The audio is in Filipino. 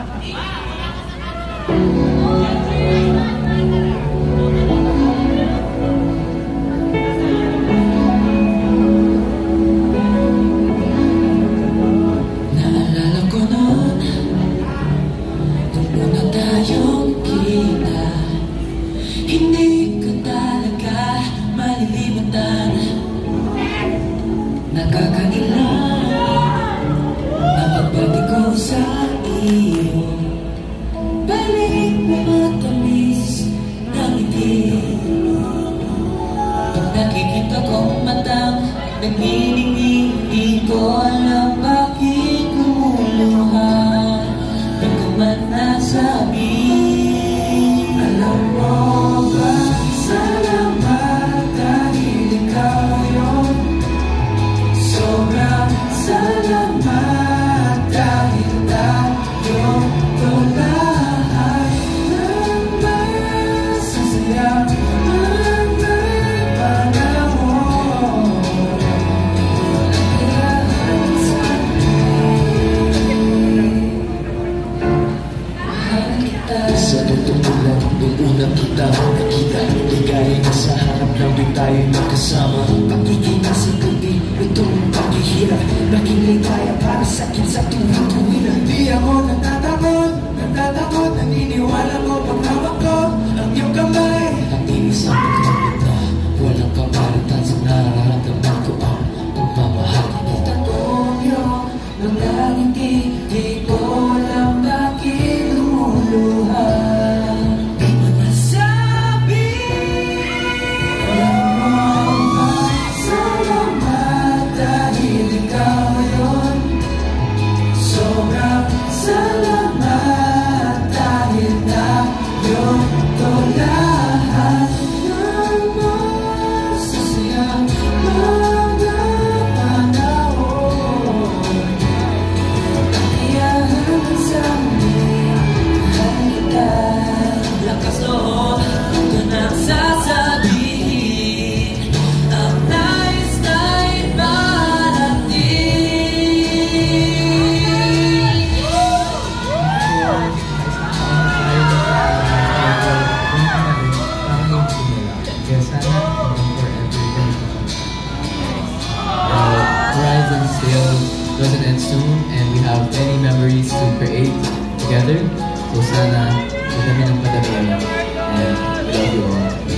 Naalala ko noon, nung una tayong kita, hindi ko talaga malilimutan. Nakakailang na pagbati ko sa iyo, balik mo matamis na ngiti. Pag nakikita kong matang nagniningning, di ko alam bakit lumuluha. Di ko man nasabi. Alam mo ba, salamat dahil ikaw yun. Sobrang salamat dahil tayo to lahat ng masasayang mga panahon. Kailangan sa mahal kita. Sa totoo lang, nung unang kita nakita, ligaya na sa harap lang din tayo magkasama. Pagiging nasa gabi, itong paghihirap, naging ligaya para sa akin sa tuwing na. Di ako natatakot, naniniwala ko pag hawak ko ang iyong kamay. Ang inisang pagkakit na walang kapalitan sa nararamdaman ko ang pagmamahal. Kita ko yun, mga ngiti, di ko alam bakit lumuluha. Di mo nasabi. Alam mo ba, salamat dahil ikaw yun. Sobrang salamat dahil tayo to lahat ng masasayang mga panahon. Kailangan sa amin, mahal kita. Lakas loob ko nang sasabihin ang nais na ibarating. Horizon still doesn't end soon, and we have many memories to create together. So sana madami ng padami, and we love you all.